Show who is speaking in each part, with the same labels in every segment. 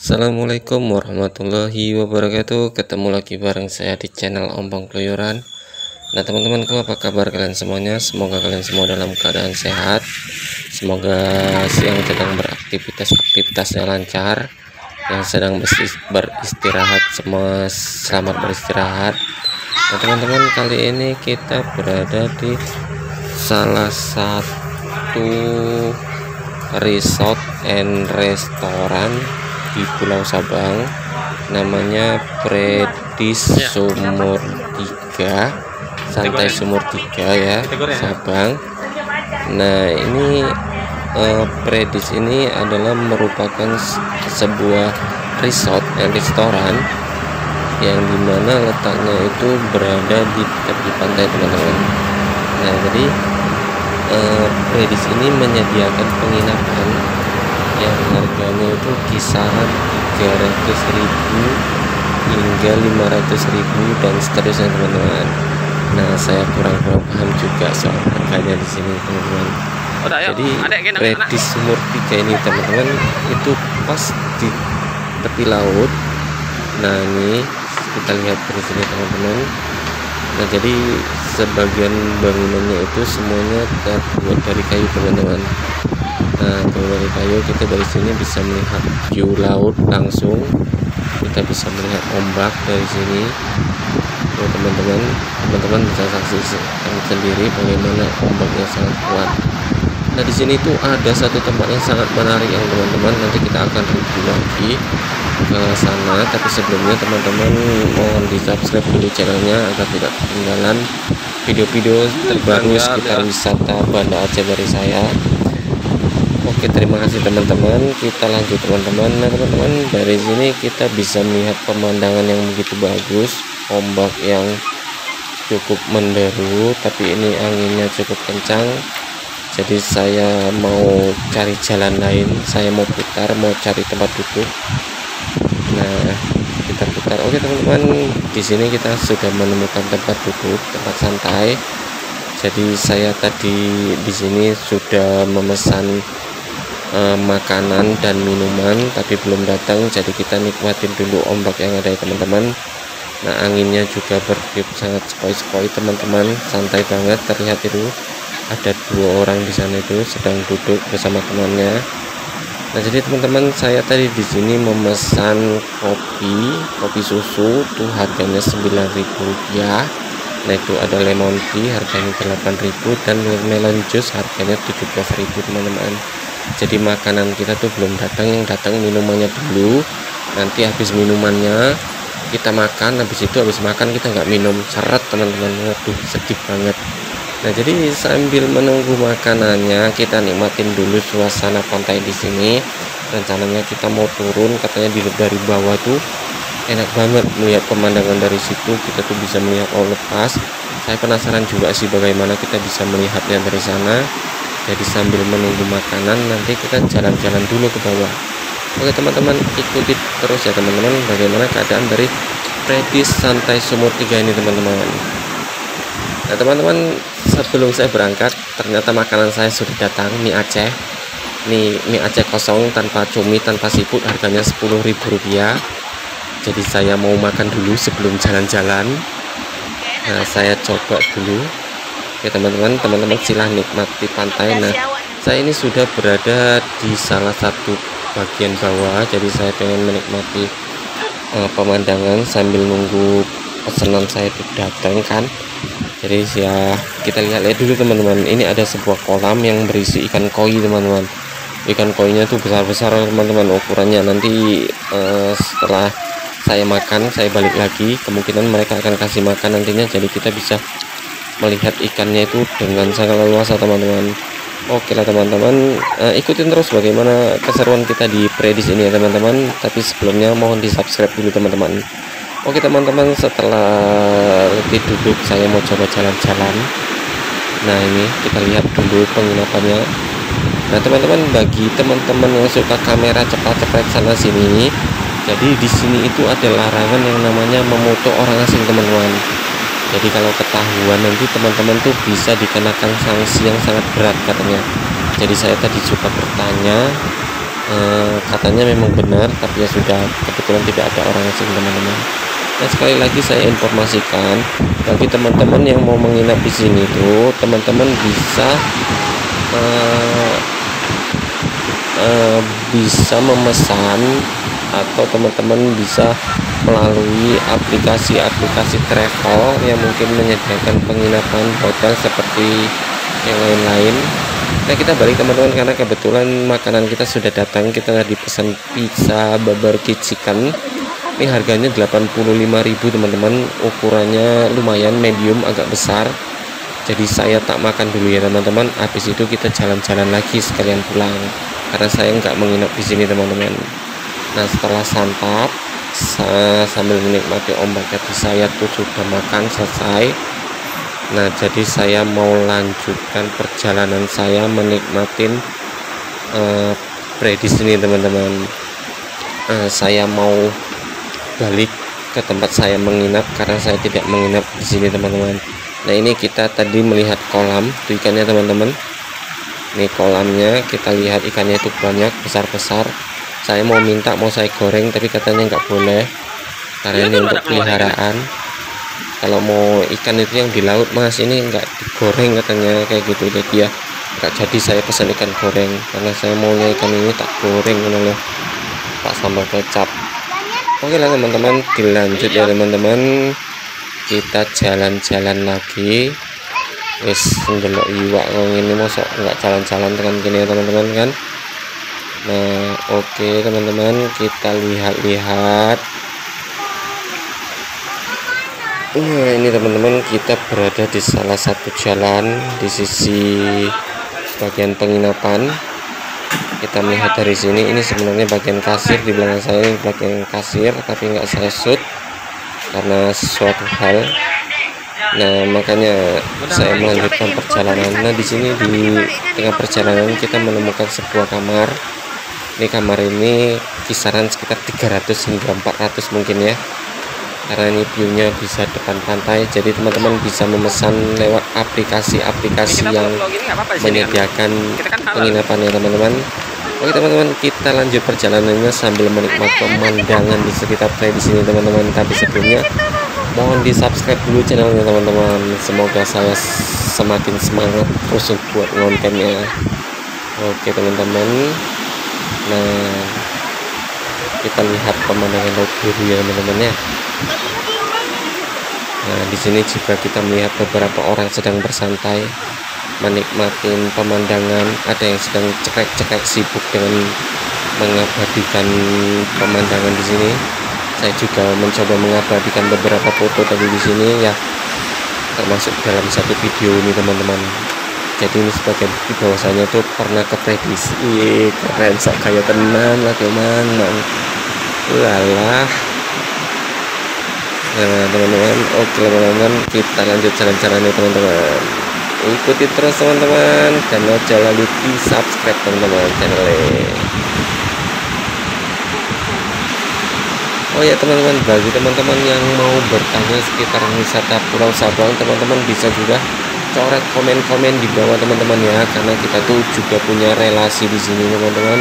Speaker 1: Assalamualaikum warahmatullahi wabarakatuh. Ketemu lagi bareng saya di channel Ombang Keluyuran. Nah teman-temanku, apa kabar kalian semuanya? Semoga kalian semua dalam keadaan sehat. Semoga yang sedang aktivitasnya lancar, yang sedang beristirahat semua selamat beristirahat. Nah teman-teman, kali ini kita berada di salah satu resort and restoran di Pulau Sabang, namanya Predis Sumur 3, Santai Sumur 3 ya, Sabang. Nah ini Predis ini adalah merupakan sebuah resort and restoran yang dimana letaknya itu berada di tepi pantai teman-teman. Nah jadi Predis ini menyediakan penginapan yang harganya itu kisaran 300.000 hingga 500.000 dan seterusnya teman-teman. Nah saya kurang paham juga soal harganya di sini teman-teman. Jadi Predis Sumur 3 ini teman-teman itu pas di tepi laut. Nah ini kita lihat dari sini teman-teman. Nah jadi sebagian bangunannya itu semuanya terbuat dari kayu teman-teman. Nah dari kayu kita dari sini bisa melihat view laut langsung, kita bisa melihat ombak dari sini. Teman-teman bisa saksikan sendiri bagaimana ombaknya sangat kuat. Nah di sini tuh ada satu tempat yang sangat menarik yang teman-teman nanti kita akan review lagi ke sana, tapi sebelumnya teman-teman mohon di subscribe dulu channelnya agar tidak ketinggalan video-video terbaru seputar wisata Banda Aceh dari saya. Oke, terima kasih teman-teman, kita lanjut teman-teman. Nah teman-teman, dari sini kita bisa melihat pemandangan yang begitu bagus, ombak yang cukup menderu, tapi ini anginnya cukup kencang. Jadi saya mau cari jalan lain, saya mau putar, mau cari tempat duduk. Nah kita putar. Oke teman-teman, di sini kita sudah menemukan tempat duduk, tempat santai. Jadi saya tadi di sini sudah memesan makanan dan minuman, tapi belum datang. Jadi kita nikmatin dulu ombak yang ada ya teman-teman. Nah anginnya juga bertiup sangat sepoi-sepoi teman-teman, santai banget. Terlihat itu ada 2 orang di sana itu sedang duduk bersama temannya. Nah jadi teman-teman, saya tadi di sini memesan kopi susu tuh harganya Rp9.000. Nah itu ada lemon tea harganya Rp8.000 dan melon juice harganya Rp17.000 teman-teman. Jadi makanan kita tuh belum datang, yang datang minumannya dulu. Nanti habis minumannya kita makan, habis makan kita nggak minum, seret teman-teman. Waduh sedih banget. Nah jadi sambil menunggu makanannya kita nikmatin dulu suasana pantai di sini. Rencananya kita mau turun, katanya dari bawah tuh enak banget melihat pemandangan dari situ. Kita tuh bisa melihat laut lepas. Saya penasaran juga sih bagaimana kita bisa melihatnya dari sana. Jadi sambil menunggu makanan nanti kita jalan-jalan dulu ke bawah. Oke teman-teman, ikuti terus ya teman-teman bagaimana keadaan dari Predis Santai Sumur 3 ini teman-teman. Nah teman-teman, sebelum saya berangkat ternyata makanan saya sudah datang, mie Aceh. Mie Aceh kosong tanpa cumi, tanpa siput, harganya Rp10.000. Jadi saya mau makan dulu sebelum jalan-jalan. Nah saya coba dulu. Oke teman-teman silahkan nikmati pantai. Nah saya ini sudah berada di salah satu bagian bawah, jadi saya pengen menikmati pemandangan sambil nunggu pesanan saya itu datang kan. Jadi ya kita lihat dulu teman-teman. Ini ada sebuah kolam yang berisi ikan koi teman-teman. Ikan koinya tuh besar-besar teman-teman ukurannya. Nanti setelah saya makan, saya balik lagi, kemungkinan mereka akan kasih makan nantinya. Jadi kita bisa melihat ikannya itu dengan sangat leluasa teman-teman. Oke lah teman-teman, ikutin terus bagaimana keseruan kita di Predis ini ya teman-teman. Tapi sebelumnya mohon di subscribe dulu teman-teman. Oke teman-teman, setelah lebih duduk saya mau coba jalan-jalan. Nah ini kita lihat dulu penginapannya. Nah teman-teman, bagi teman-teman yang suka kamera cepat-cepat sana sini, jadi di sini itu ada larangan yang namanya memoto orang asing teman-teman. Jadi kalau ketahuan nanti teman-teman tuh bisa dikenakan sanksi yang sangat berat katanya. Jadi saya tadi juga bertanya Katanya memang benar, tapi ya sudah, kebetulan tidak ada orang asing teman-teman. Nah, sekali lagi saya informasikan bagi teman-teman yang mau menginap di sini tuh, teman-teman bisa memesan, atau teman-teman bisa melalui aplikasi-aplikasi travel yang mungkin menyediakan penginapan hotel seperti yang lain-lain. Nah, kita balik teman-teman, karena kebetulan makanan kita sudah datang. Kita tadi pesan pizza barbecue chicken. Ini harganya 85.000 teman-teman, ukurannya lumayan medium, agak besar. Jadi saya tak makan dulu ya teman-teman. Habis itu kita jalan-jalan lagi sekalian pulang, karena saya nggak menginap di sini teman-teman. Nah, setelah santap sambil menikmati ombak, jadi saya tuh sudah makan selesai. Nah, jadi saya mau lanjutkan perjalanan saya menikmatin di sini teman-teman. Saya mau balik ke tempat saya menginap, karena saya tidak menginap di sini teman-teman. Nah, ini kita tadi melihat kolam tuh ikannya teman-teman. Ini kolamnya, kita lihat ikannya itu banyak, besar-besar. Saya mau minta, mau saya goreng, tapi katanya nggak boleh karena ini untuk peliharaan. Kalau mau ikan itu yang di laut mas, ini nggak digoreng katanya, kayak gitu. Jadi ya nggak jadi saya pesan ikan goreng, karena saya maunya ikan ini tak goreng loh, pak sambal kecap. Oke lah teman-teman, dilanjut ya teman-teman. Kita jalan-jalan lagi. Wis ndelok iwak ini, mosok nggak jalan-jalan dengan gini ya teman-teman kan. Nah, oke teman-teman, kita lihat-lihat. Nah, ini teman-teman, kita berada di salah satu jalan di sisi bagian penginapan. Kita melihat dari sini, ini sebenarnya bagian kasir. Di belakang saya ini bagian kasir, tapi nggak saya shoot karena sesuatu hal. Nah, makanya saya melanjutkan perjalanan. Nah, di sini di tengah perjalanan kita menemukan sebuah kamar. Ini kamar ini kisaran sekitar 300 hingga 400 mungkin ya, karena ini view-nya bisa depan pantai. Jadi teman-teman bisa memesan lewat aplikasi-aplikasi yang menyediakan penginapan ya teman-teman. Oke teman-teman, kita lanjut perjalanannya sambil menikmati pemandangan di sekitar saya di sini teman-teman. Tapi sebelumnya mohon di subscribe dulu channelnya teman-teman. Semoga saya semakin semangat terus buat kontennya. Oke teman-teman. Nah, kita lihat pemandangan laut biru ya teman-teman ya. Nah, di sini juga kita melihat beberapa orang sedang bersantai menikmatin pemandangan. Ada yang sedang cekrek-cekrek sibuk dengan mengabadikan pemandangan di sini. Saya juga mencoba mengabadikan beberapa foto tadi di sini ya, termasuk dalam satu video ini teman-teman. Jadi ini sebagai bukti bahwasanya tuh pernah keprediksi. Keren sok kayak tenan lah teman-teman. Lalah. Nah teman-teman, oke teman-teman, kita lanjut jalan-jalan ya teman-teman. Ikuti terus teman-teman, dan jangan lupa di subscribe teman-teman channelnya. Oh ya teman-teman, bagi teman-teman yang mau bertanya sekitar wisata Pulau Sabang, teman-teman bisa juga coret komen-komen di bawah teman-teman ya, karena kita tuh juga punya relasi di sini teman-teman.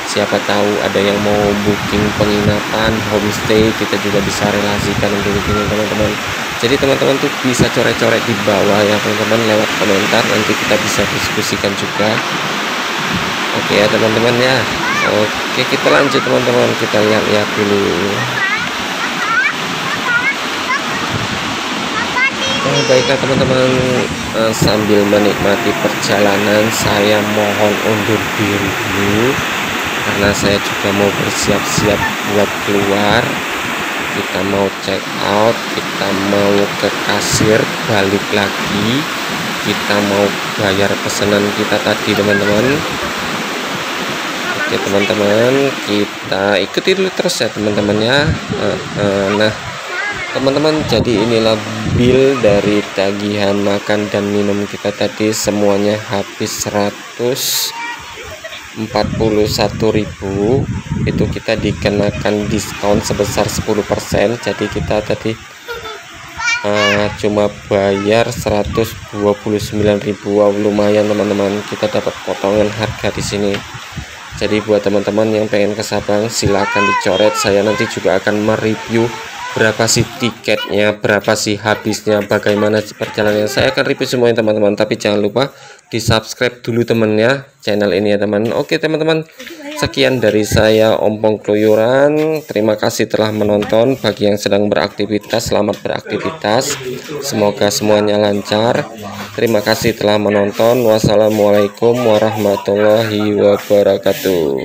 Speaker 1: Siapa tahu ada yang mau booking penginapan homestay, kita juga bisa relasikan untuk ini teman-teman. Jadi teman-teman tuh bisa coret-coret di bawah ya teman-teman, lewat komentar, nanti kita bisa diskusikan juga. Oke ya teman-teman ya. Oke, kita lanjut teman-teman, kita lihat-lihat dulu. Baiklah teman-teman, sambil menikmati perjalanan saya mohon undur diri dulu, karena saya juga mau bersiap-siap buat keluar. Kita mau check out, kita mau ke kasir, balik lagi, kita mau bayar pesanan kita tadi teman-teman. Oke teman-teman, kita ikuti dulu terus ya teman-teman ya. Nah teman-teman, jadi inilah bill dari tagihan makan dan minum kita tadi, semuanya habis 141.000. Itu kita dikenakan diskon sebesar 10%. Jadi kita tadi cuma bayar 129.000. Wow, lumayan teman-teman, kita dapat potongan harga di sini. Jadi buat teman-teman yang pengen ke Sabang silahkan dicoret. Saya nanti juga akan mereview berapa sih tiketnya, berapa sih habisnya, bagaimana perjalanannya. Saya akan review semuanya teman-teman. Tapi jangan lupa di subscribe dulu temennya channel ini ya teman. Oke teman-teman, sekian dari saya Ompong Keluyuran. Terima kasih telah menonton. Bagi yang sedang beraktivitas, selamat beraktivitas, semoga semuanya lancar. Terima kasih telah menonton. Wassalamualaikum warahmatullahi wabarakatuh.